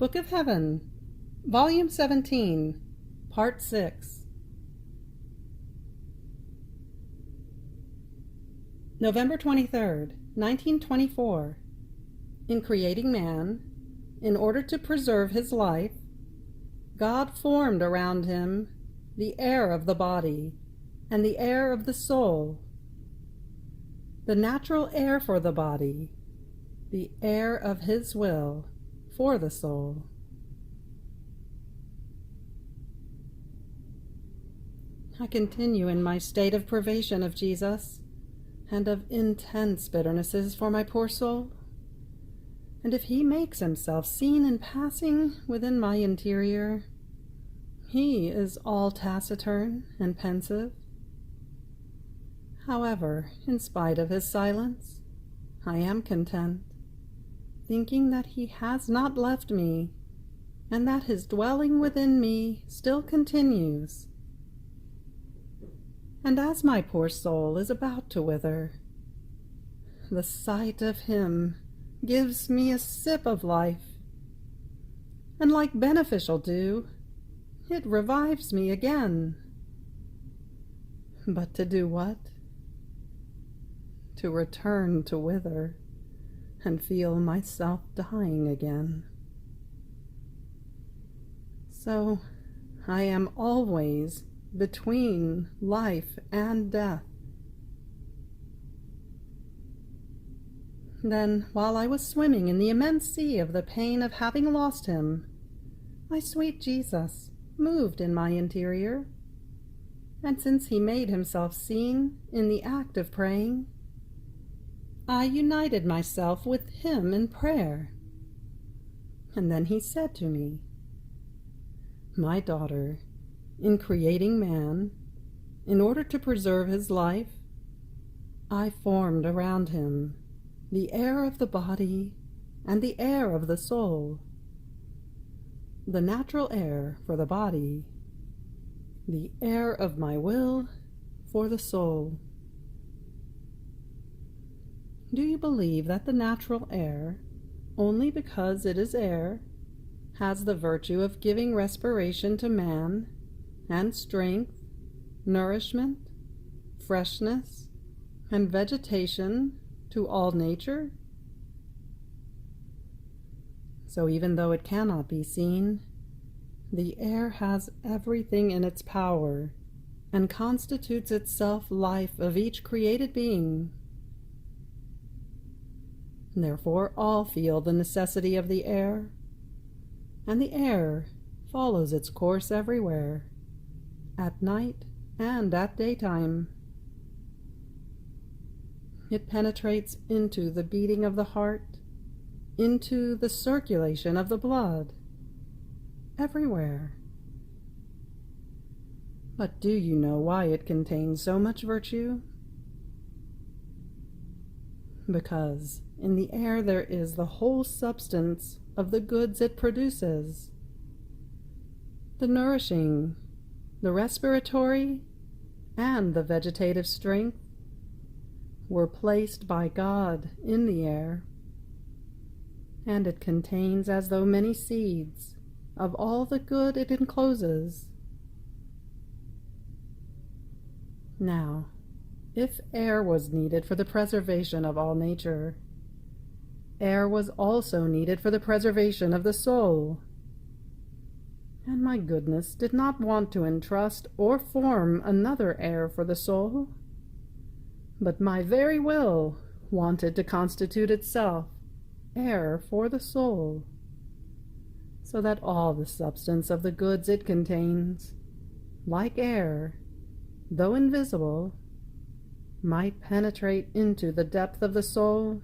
Book of Heaven, Volume 17, Part 6. November 23rd, 1924. In creating man, in order to preserve his life, God formed around him the air of the body and the air of the soul, the natural air for the body, the air of his will for the soul. I continue in my state of privation of Jesus and of intense bitternesses for my poor soul. And if he makes himself seen in passing within my interior, he is all taciturn and pensive. However, in spite of his silence, I am content, thinking that he has not left me, and that his dwelling within me still continues. And as my poor soul is about to wither, the sight of him gives me a sip of life, and like beneficial dew, it revives me again. But to do what? To return to wither and feel myself dying again. So I am always between life and death. Then, while I was swimming in the immense sea of the pain of having lost him, my sweet Jesus moved in my interior, and since he made himself seen in the act of praying, I united myself with him in prayer. And then he said to me, "My daughter, in creating man, in order to preserve his life, I formed around him the air of the body and the air of the soul, the natural air for the body, the air of my will for the soul." Do you believe that the natural air, only because it is air, has the virtue of giving respiration to man, and strength, nourishment, freshness, and vegetation to all nature? So even though it cannot be seen, the air has everything in its power and constitutes itself life of each created being. Therefore all feel the necessity of the air, and the air follows its course everywhere, at night and at daytime. It penetrates into the beating of the heart, into the circulation of the blood, everywhere. But do you know why it contains so much virtue? Because in the air there is the whole substance of the goods it produces. The nourishing, the respiratory, and the vegetative strength were placed by God in the air, and it contains as though many seeds of all the good it encloses. Now, if air was needed for the preservation of all nature, air was also needed for the preservation of the soul. And my goodness did not want to entrust or form another air for the soul, but my very will wanted to constitute itself air for the soul, so that all the substance of the goods it contains, like air, though invisible, might penetrate into the depth of the soul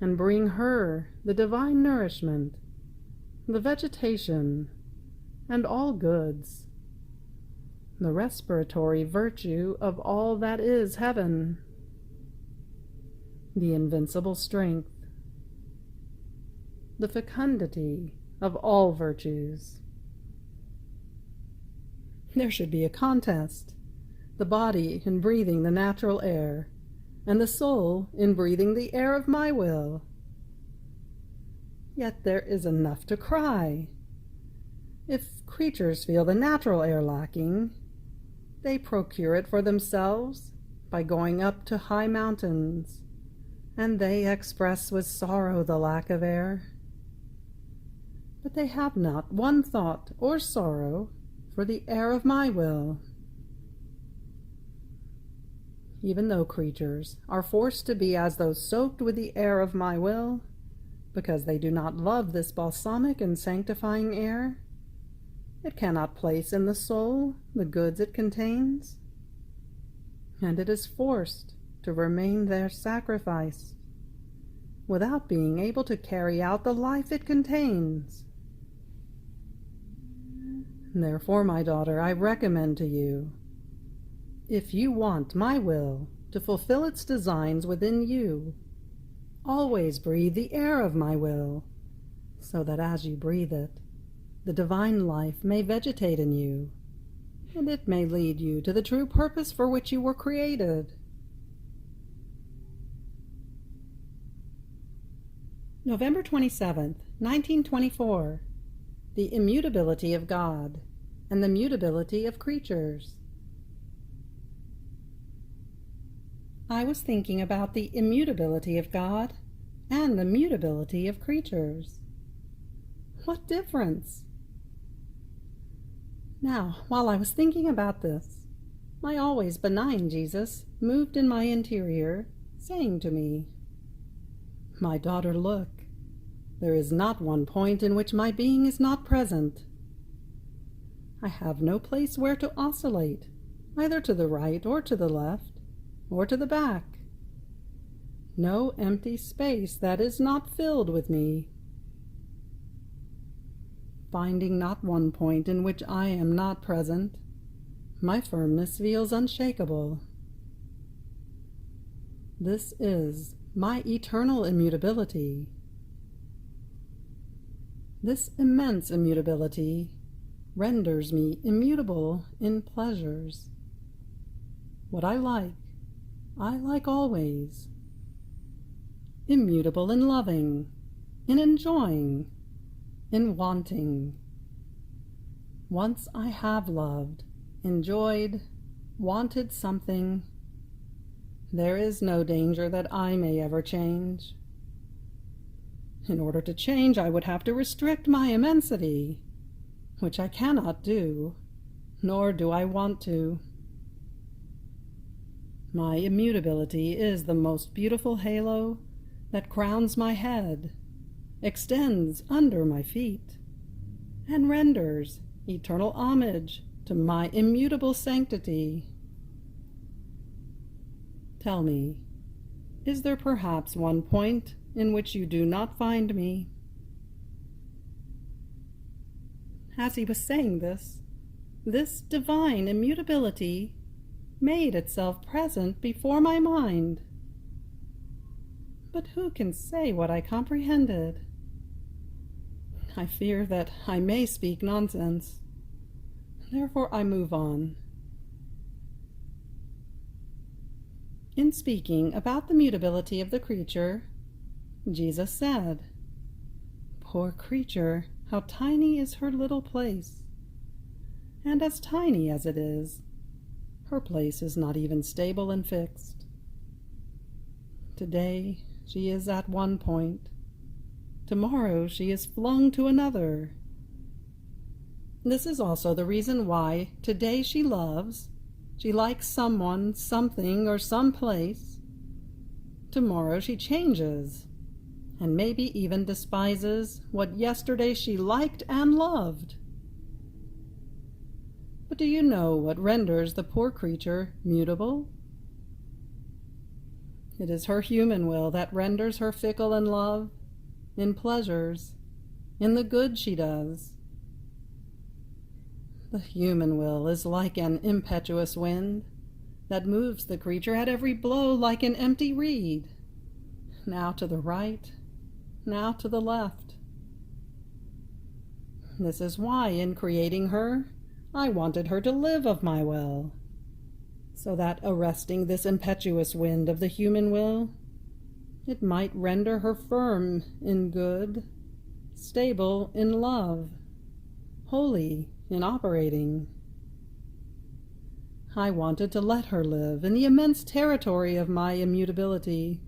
and bring her the divine nourishment, the vegetation, and all goods, the respiratory virtue of all that is heaven, the invincible strength, the fecundity of all virtues. There should be a contest, the body in breathing the natural air, and the soul in breathing the air of my will. Yet there is enough to cry. If creatures feel the natural air lacking, they procure it for themselves by going up to high mountains, and they express with sorrow the lack of air. But they have not one thought or sorrow for the air of my will. Even though creatures are forced to be as though soaked with the air of my will, because they do not love this balsamic and sanctifying air, it cannot place in the soul the goods it contains, and it is forced to remain there sacrificed, without being able to carry out the life it contains. Therefore, my daughter, I recommend to you, if you want my will to fulfill its designs within you, always breathe the air of my will, so that as you breathe it, the divine life may vegetate in you, and it may lead you to the true purpose for which you were created. November 27th, 1924. The immutability of God and the mutability of creatures. I was thinking about the immutability of God and the mutability of creatures. What difference? Now, while I was thinking about this, my always benign Jesus moved in my interior, saying to me, "My daughter, look. There is not one point in which my being is not present. I have no place where to oscillate, either to the right or to the left, or to the back. No empty space that is not filled with me. Finding not one point in which I am not present, my firmness feels unshakable. This is my eternal immutability. This immense immutability renders me immutable in pleasures. What I like always. Immutable in loving, in enjoying, in wanting. Once I have loved, enjoyed, wanted something, there is no danger that I may ever change. In order to change, I would have to restrict my immensity, which I cannot do, nor do I want to. My immutability is the most beautiful halo that crowns my head, extends under my feet, and renders eternal homage to my immutable sanctity. Tell me, is there perhaps one point in which you do not find me?" As he was saying this divine immutability made itself present before my mind. But who can say what I comprehended? I fear that I may speak nonsense. Therefore I move on. In speaking about the mutability of the creature, Jesus said, "Poor creature, how tiny is her little place. And as tiny as it is, her place is not even stable and fixed. Today she is at one point. Tomorrow she is flung to another. This is also the reason why today she loves, she likes someone, something, or some place. Tomorrow she changes, and maybe even despises what yesterday she liked and loved. But do you know what renders the poor creature mutable? It is her human will that renders her fickle in love, in pleasures, in the good she does. The human will is like an impetuous wind that moves the creature at every blow like an empty reed, now to the right, now to the left. This is why, in creating her, I wanted her to live of my will, so that, arresting this impetuous wind of the human will, it might render her firm in good stable in love, holy in operating. I wanted to let her live in the immense territory of my immutability.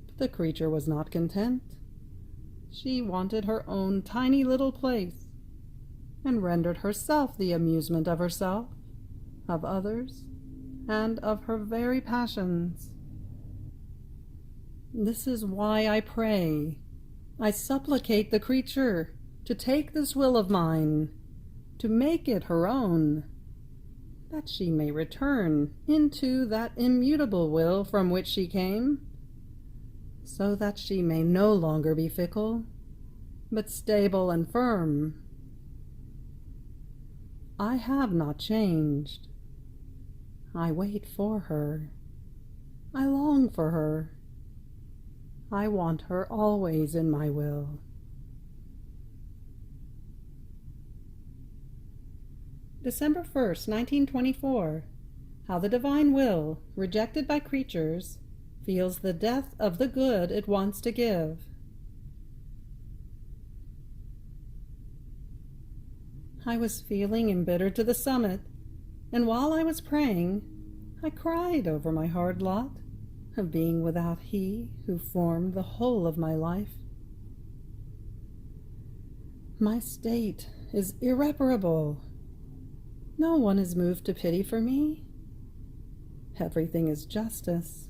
But the creature was not content. She wanted her own tiny little place, and rendered herself the amusement of herself, of others, and of her very passions. This is why I pray, I supplicate the creature to take this will of mine, to make it her own, that she may return into that immutable will from which she came, so that she may no longer be fickle, but stable and firm. I have not changed. I wait for her. I long for her. I want her always in my will. December 1st, 1924. How the divine will, rejected by creatures, feels the death of the good it wants to give. I was feeling embittered to the summit, and while I was praying, I cried over my hard lot of being without He who formed the whole of my life. My state is irreparable. No one is moved to pity for me. Everything is justice.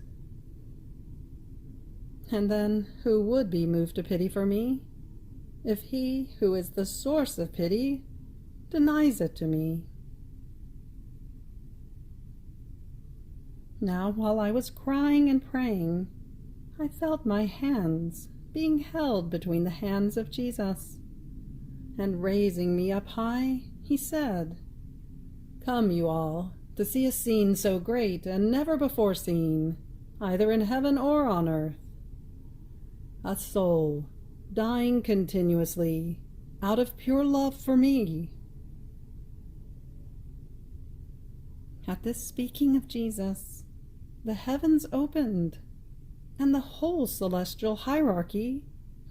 And then who would be moved to pity for me if He who is the source of pity denies it to me? Now, while I was crying and praying, I felt my hands being held between the hands of Jesus, and raising me up high, He said, "Come, you all, to see a scene so great and never before seen, either in heaven or on earth. A soul dying continuously out of pure love for me." At this speaking of Jesus, the heavens opened, and the whole celestial hierarchy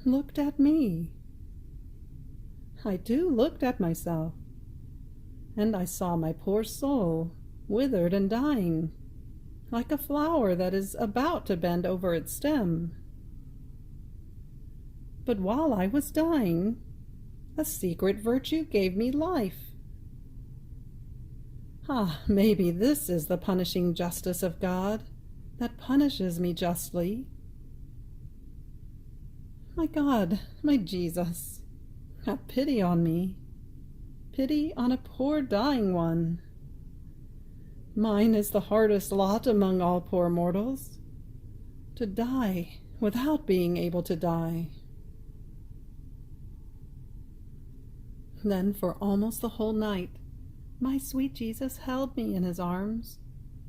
looked at me. I too looked at myself, and I saw my poor soul withered and dying, like a flower that is about to bend over its stem. But while I was dying, a secret virtue gave me life. Maybe this is the punishing justice of God that punishes me justly. My God, my Jesus, have pity on me. Pity on a poor dying one. Mine is the hardest lot among all poor mortals, to die without being able to die. Then for almost the whole night, my sweet Jesus held me in His arms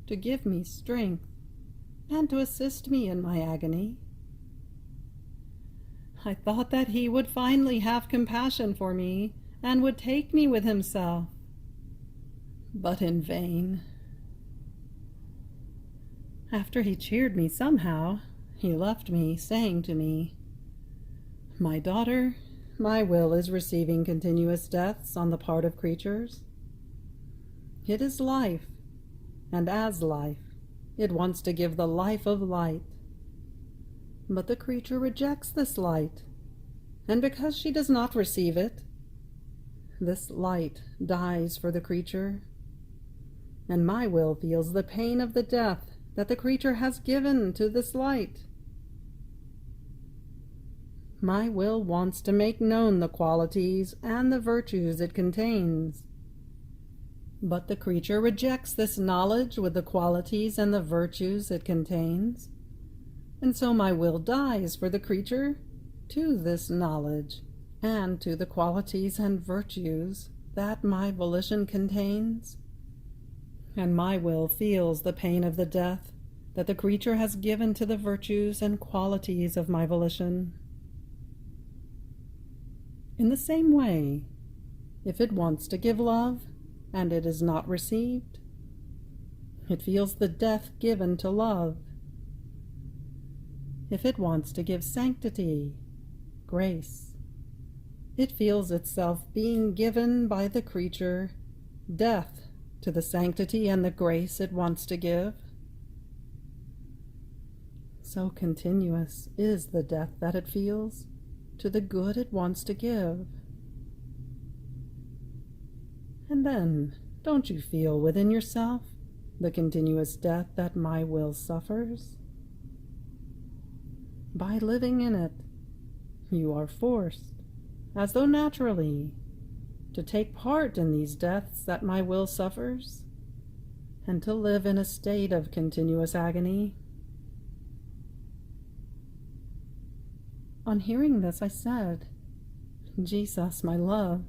to give me strength and to assist me in my agony. I thought that He would finally have compassion for me and would take me with Himself, but in vain. After He cheered me somehow, He left me, saying to me, "My daughter, my will is receiving continuous deaths on the part of creatures. It is life, and as life, it wants to give the life of light. But the creature rejects this light, and because she does not receive it, this light dies for the creature, and my will feels the pain of the death that the creature has given to this light. My will wants to make known the qualities and the virtues it contains. But the creature rejects this knowledge with the qualities and the virtues it contains, and so my will dies for the creature to this knowledge and to the qualities and virtues that my volition contains. And my will feels the pain of the death that the creature has given to the virtues and qualities of my volition. In the same way, if it wants to give love, and it is not received, it feels the death given to love. If it wants to give sanctity, grace. It feels itself being given by the creature death to the sanctity and the grace it wants to give. So continuous is the death that it feels to the good it wants to give. And then, don't you feel within yourself the continuous death that my will suffers? By living in it, you are forced, as though naturally, to take part in these deaths that my will suffers, and to live in a state of continuous agony. On hearing this, I said, Jesus, my love,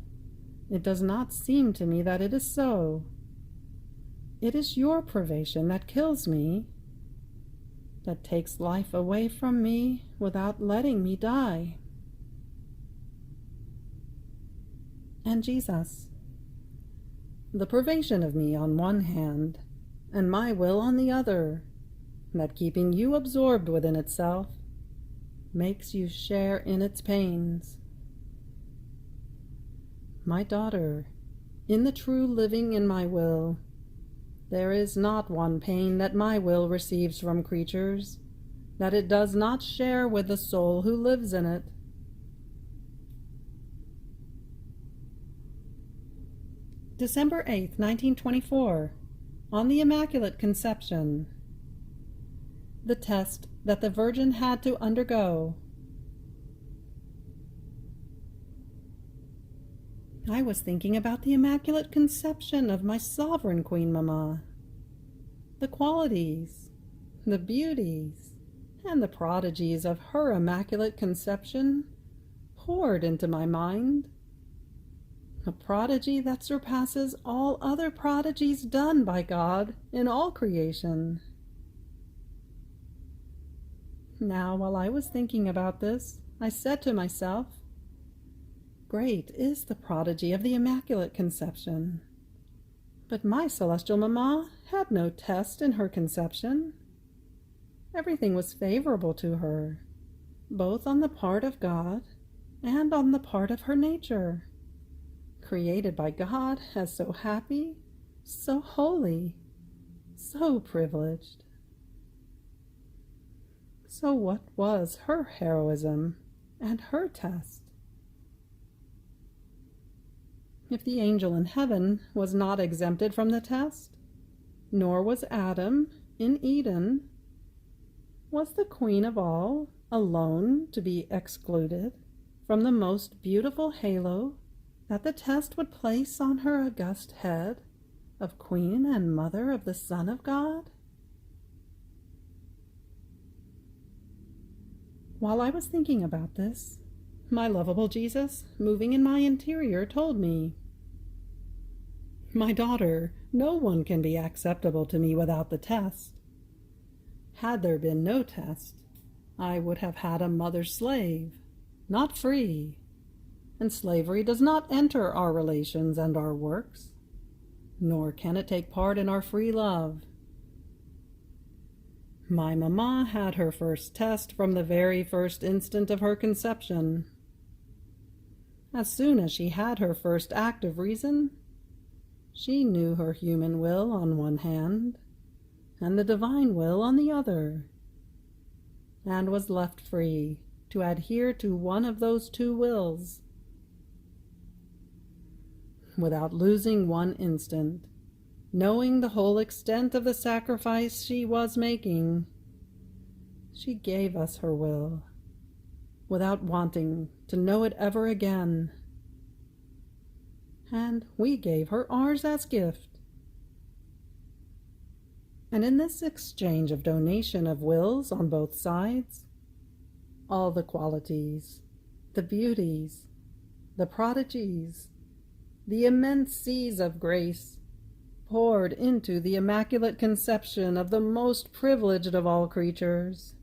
it does not seem to me that it is so. It is your privation that kills me, that takes life away from me without letting me die. And Jesus, the privation of me on one hand, and my will on the other, that keeping you absorbed within itself, makes you share in its pains. My daughter, in the true living in my will, there is not one pain that my will receives from creatures that it does not share with the soul who lives in it. December 8th, 1924, on the Immaculate Conception. The test that the Virgin had to undergo. I was thinking about the Immaculate Conception of my sovereign Queen Mamma. The qualities, the beauties, and the prodigies of her Immaculate Conception poured into my mind. A prodigy that surpasses all other prodigies done by God in all creation. Now, while I was thinking about this, I said to myself, great is the prodigy of the Immaculate Conception. But my celestial Mamma had no test in her conception. Everything was favorable to her, both on the part of God and on the part of her nature, created by God as so happy, so holy, so privileged. So what was her heroism and her test? If the angel in heaven was not exempted from the test, nor was Adam in Eden, was the Queen of all alone to be excluded from the most beautiful halo that the test would place on her august head of Queen and Mother of the Son of God? While I was thinking about this, my lovable Jesus, moving in my interior, told me, my daughter, no one can be acceptable to me without the test. Had there been no test, I would have had a mother-slave, not free, and slavery does not enter our relations and our works, nor can it take part in our free love. My Mamma had her first test from the very first instant of her conception. As soon as she had her first act of reason, she knew her human will on one hand, and the divine will on the other, and was left free to adhere to one of those two wills, without losing one instant, knowing the whole extent of the sacrifice she was making. She gave us her will, without wanting to know it ever again, and we gave her ours as gift. And in this exchange of donation of wills on both sides, all the qualities, the beauties, the prodigies, the immense seas of grace poured into the Immaculate Conception of the most privileged of all creatures.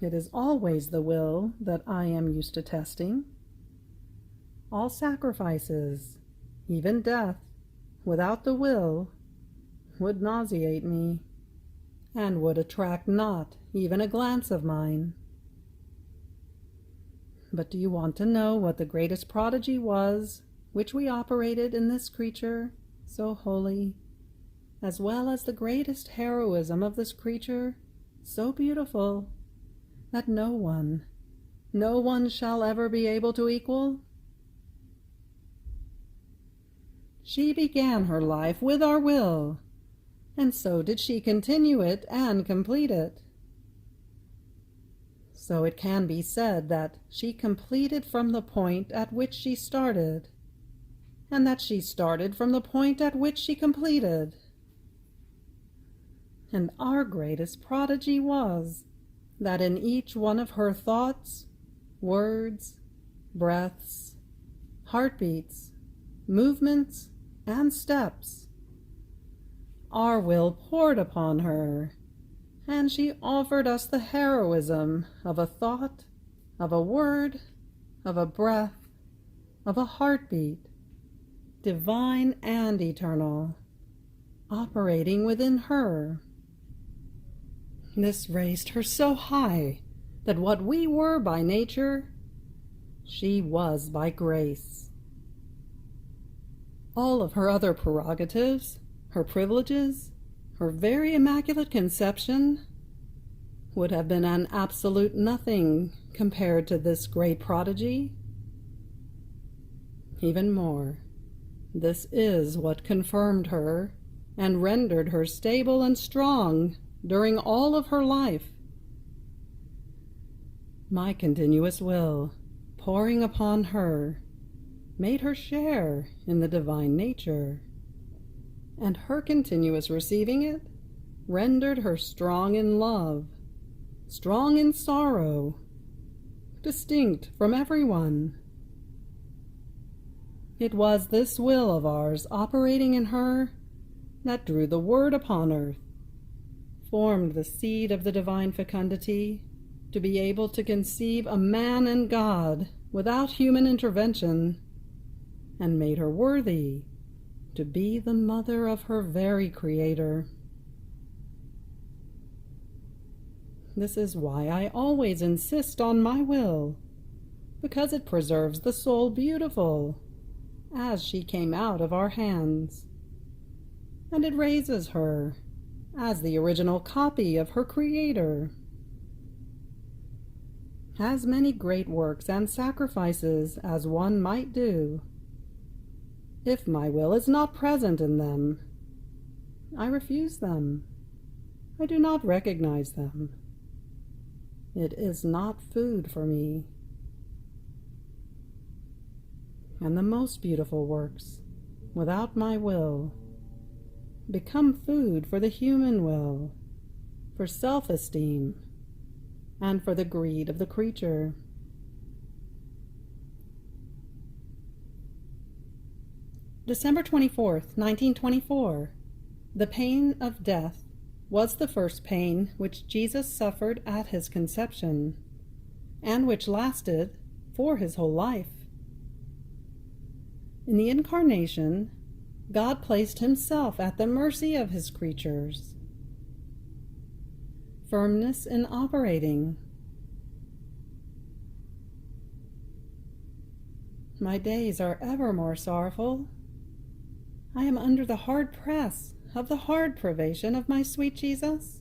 It is always the will that I am used to testing. All sacrifices, even death, without the will, would nauseate me, and would attract not even a glance of mine. But do you want to know what the greatest prodigy was, which we operated in this creature, so holy, as well as the greatest heroism of this creature, so beautiful, that no one shall ever be able to equal? She began her life with our will, and so did she continue it and complete it. So it can be said that she completed from the point at which she started, and that she started from the point at which she completed. And our greatest prodigy was that in each one of her thoughts, words, breaths, heartbeats, movements, and steps, our will poured upon her, and she offered us the heroism of a thought, of a word, of a breath, of a heartbeat, divine and eternal, operating within her. This raised her so high that what we were by nature, she was by grace. All of her other prerogatives, her privileges, her very immaculate conception, would have been an absolute nothing compared to this great prodigy. Even more, this is what confirmed her and rendered her stable and strong during all of her life. My continuous will, pouring upon her, made her share in the divine nature, and her continuous receiving it rendered her strong in love, strong in sorrow, distinct from everyone. It was this will of ours operating in her that drew the Word upon earth, formed the seed of the divine fecundity, to be able to conceive a man and God without human intervention, and made her worthy to be the mother of her very Creator. This is why I always insist on my will, because it preserves the soul beautiful, as she came out of our hands, and it raises her as the original copy of her Creator. As many great works and sacrifices as one might do, if my will is not present in them, I refuse them. I do not recognize them. It is not food for me. And the most beautiful works, without my will, become food for the human will, for self-esteem, and for the greed of the creature. December 24th, 1924. The pain of death was the first pain which Jesus suffered at his conception, and which lasted for his whole life. In the Incarnation, God placed himself at the mercy of his creatures. Firmness in operating. My days are ever more sorrowful. I am under the hard press of the hard privation of my sweet Jesus,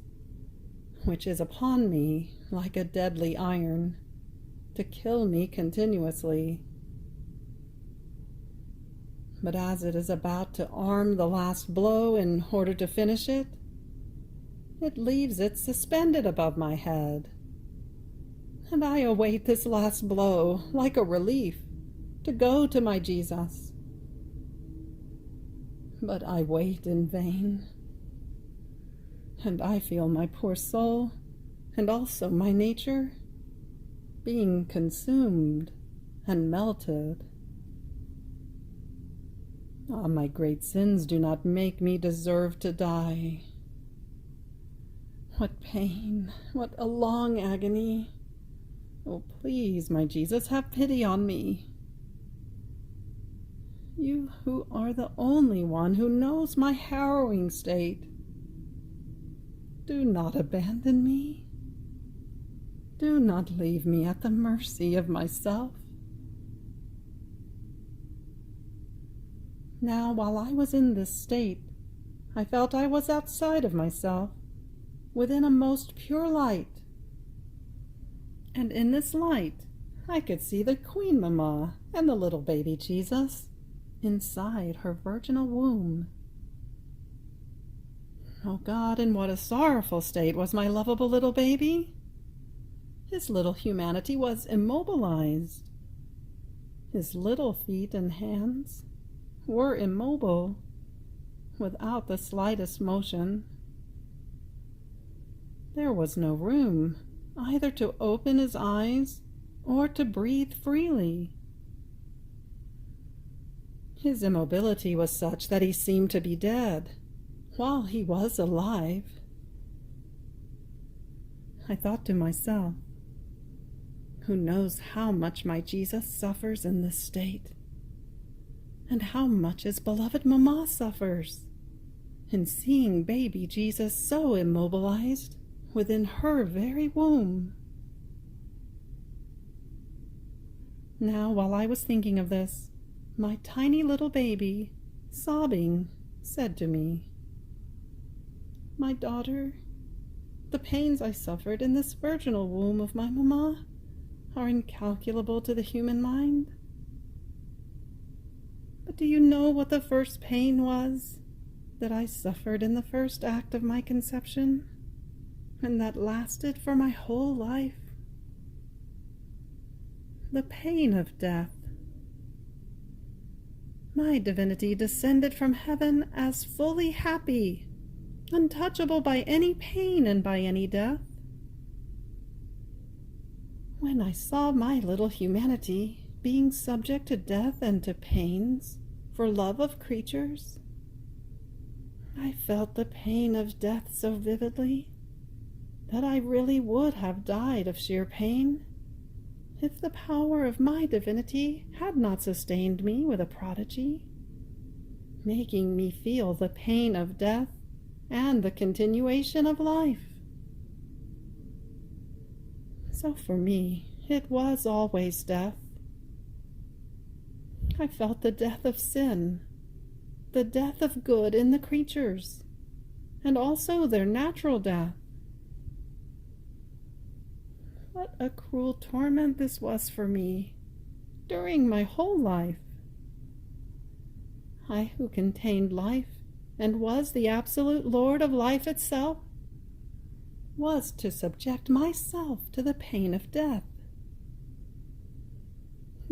which is upon me like a deadly iron, to kill me continuously. But as it is about to arm the last blow in order to finish it, it leaves it suspended above my head, and I await this last blow like a relief to go to my Jesus. But I wait in vain, and I feel my poor soul, and also my nature, being consumed and melted. Ah, my great sins do not make me deserve to die. What pain, what a long agony. Oh, please, my Jesus, have pity on me. You who are the only one who knows my harrowing state, do not abandon me. Do not leave me at the mercy of myself. Now, while I was in this state, I felt I was outside of myself, within a most pure light. And in this light, I could see the Queen Mamma and the little baby Jesus inside her virginal womb. Oh God, in what a sorrowful state was my lovable little baby! His little humanity was immobilized. His little feet and hands were immobile, without the slightest motion. There was no room either to open his eyes or to breathe freely. His immobility was such that he seemed to be dead, while he was alive. I thought to myself, who knows how much my Jesus suffers in this state, and how much his beloved Mamma suffers in seeing baby Jesus so immobilized within her very womb. Now, while I was thinking of this, my tiny little baby, sobbing, said to me, "My daughter, the pains I suffered in this virginal womb of my Mamma are incalculable to the human mind. But do you know what the first pain was that I suffered in the first act of my conception, and that lasted for my whole life? The pain of death. My divinity descended from heaven as fully happy, untouchable by any pain and by any death. When I saw my little humanity being subject to death and to pains for love of creatures, I felt the pain of death so vividly that I really would have died of sheer pain if the power of my divinity had not sustained me with a prodigy, making me feel the pain of death and the continuation of life. So for me, it was always death. I felt the death of sin, the death of good in the creatures, and also their natural death. What a cruel torment this was for me during my whole life. I who contained life and was the absolute Lord of life itself, was to subject myself to the pain of death.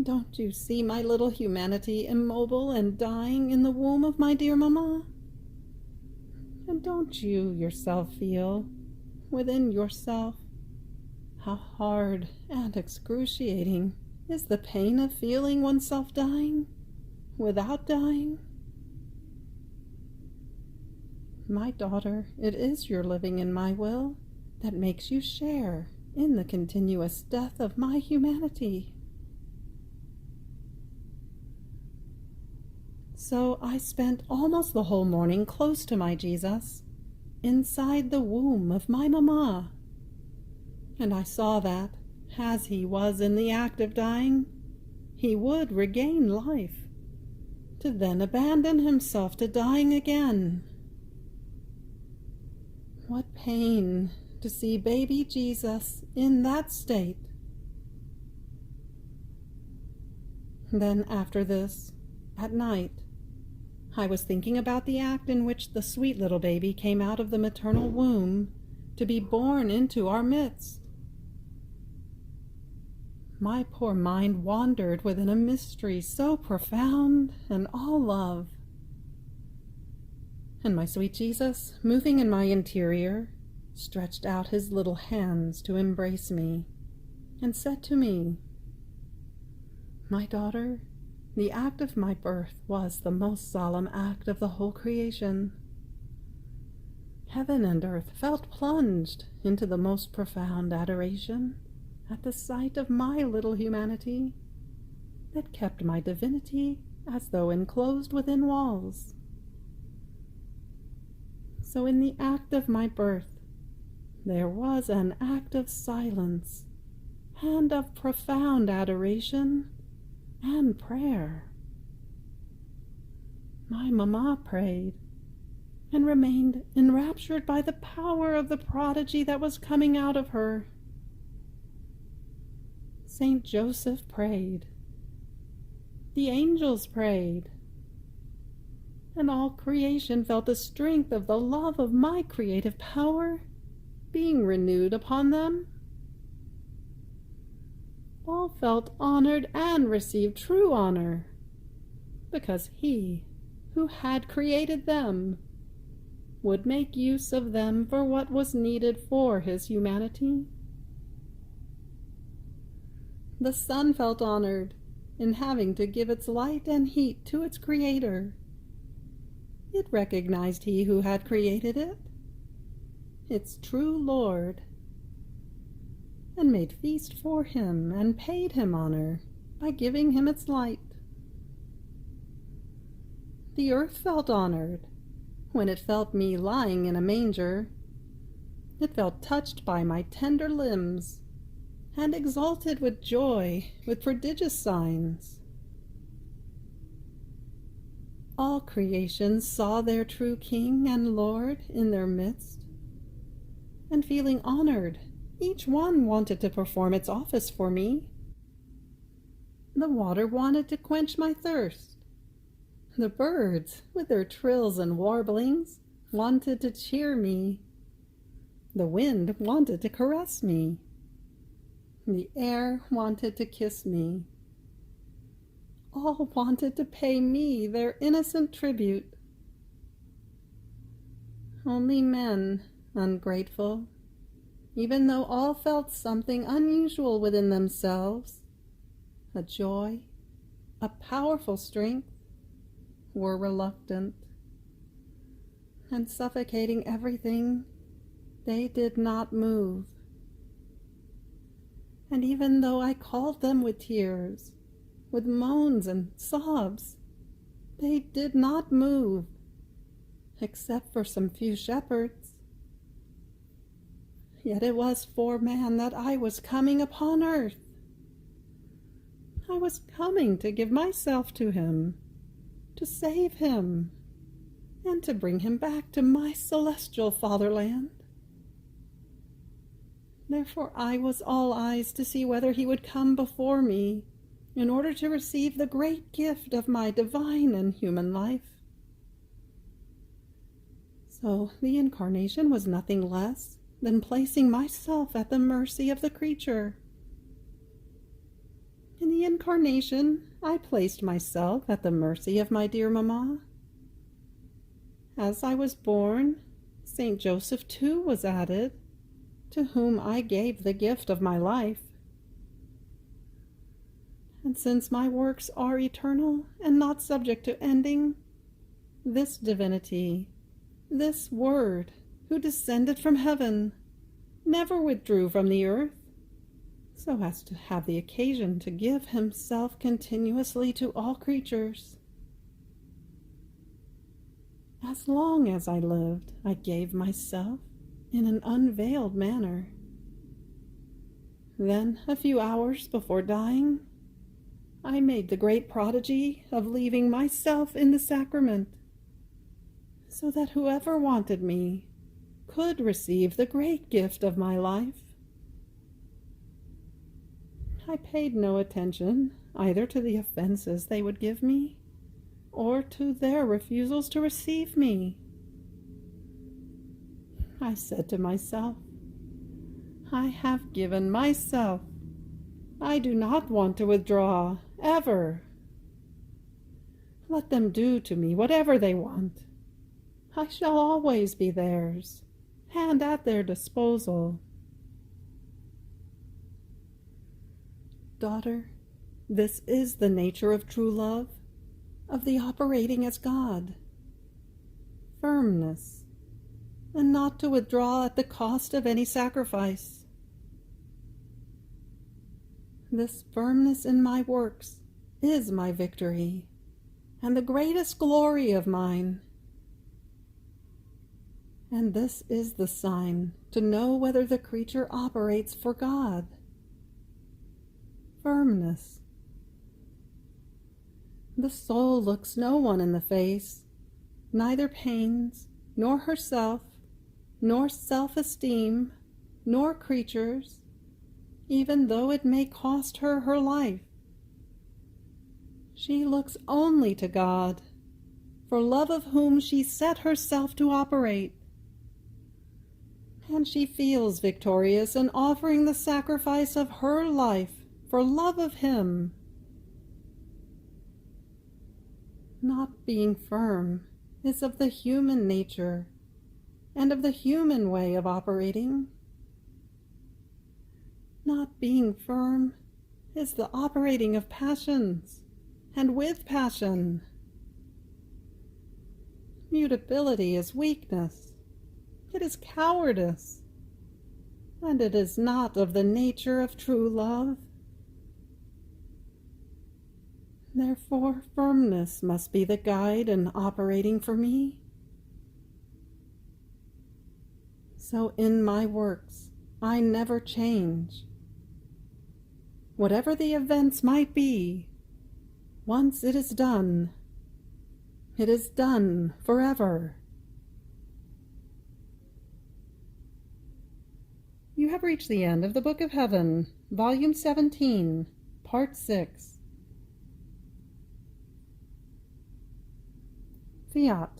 Don't you see my little humanity immobile and dying in the womb of my dear Mamma? And don't you yourself feel, within yourself, how hard and excruciating is the pain of feeling oneself dying without dying? My daughter, it is your living in my will that makes you share in the continuous death of my humanity. So I spent almost the whole morning close to my Jesus, inside the womb of my Mamma, and I saw that, as he was in the act of dying, he would regain life, to then abandon himself to dying again. What pain to see baby Jesus in that state. Then after this, at night, I was thinking about the act in which the sweet little baby came out of the maternal womb to be born into our midst. My poor mind wandered within a mystery so profound and all love. And my sweet Jesus, moving in my interior, stretched out his little hands to embrace me, and said to me, "My daughter, the act of my birth was the most solemn act of the whole creation. Heaven and earth felt plunged into the most profound adoration at the sight of my little humanity that kept my divinity as though enclosed within walls. So in the act of my birth, there was an act of silence and of profound adoration and prayer. My mamma prayed, and remained enraptured by the power of the prodigy that was coming out of her. Saint Joseph prayed. The angels prayed. And all creation felt the strength of the love of my creative power being renewed upon them. All felt honored and received true honor, because he who had created them would make use of them for what was needed for his humanity. The sun felt honored in having to give its light and heat to its creator. It recognized he who had created it, its true Lord, and made feast for him and paid him honor by giving him its light. The earth felt honored when it felt me lying in a manger. It felt touched by my tender limbs and exalted with joy with prodigious signs. All creation saw their true King and Lord in their midst, and feeling honored, each one wanted to perform its office for me. The water wanted to quench my thirst. The birds, with their trills and warblings, wanted to cheer me. The wind wanted to caress me. The air wanted to kiss me. All wanted to pay me their innocent tribute. Only men, ungrateful, even though all felt something unusual within themselves, a joy, a powerful strength, were reluctant, and suffocating everything, they did not move. And even though I called them with tears, with moans and sobs, they did not move, except for some few shepherds. Yet it was for man that I was coming upon earth. I was coming to give myself to him, to save him, and to bring him back to my celestial fatherland. Therefore I was all eyes to see whether he would come before me in order to receive the great gift of my divine and human life. So the incarnation was nothing less than placing myself at the mercy of the creature. In the incarnation, I placed myself at the mercy of my dear mamma. As I was born, Saint Joseph too was added, to whom I gave the gift of my life. And since my works are eternal and not subject to ending, this divinity, this Word, who descended from heaven, never withdrew from the earth, so as to have the occasion to give himself continuously to all creatures. As long as I lived, I gave myself in an unveiled manner. Then, a few hours before dying, I made the great prodigy of leaving myself in the sacrament, so that whoever wanted me could receive the great gift of my life. I paid no attention either to the offenses they would give me, or to their refusals to receive me. I said to myself, I have given myself. I do not want to withdraw, ever. Let them do to me whatever they want. I shall always be theirs, and at their disposal. Daughter, this is the nature of true love, of the operating as God. Firmness, and not to withdraw at the cost of any sacrifice. This firmness in my works is my victory, and the greatest glory of mine. And this is the sign to know whether the creature operates for God. firmness. The soul looks no one in the face, neither pains, nor herself, nor self-esteem, nor creatures, even though it may cost her her life. She looks only to God, for love of whom she set herself to operate. And she feels victorious in offering the sacrifice of her life for love of Him. Not being firm is of the human nature and of the human way of operating. Not being firm is the operating of passions, and with passion. Mutability is weakness, it is cowardice, and it is not of the nature of true love. Therefore, firmness must be the guide in operating for me. So in my works, I never change. Whatever the events might be, once it is done forever. You have reached the end of the Book of Heaven, Volume 17, Part 6. Fiat.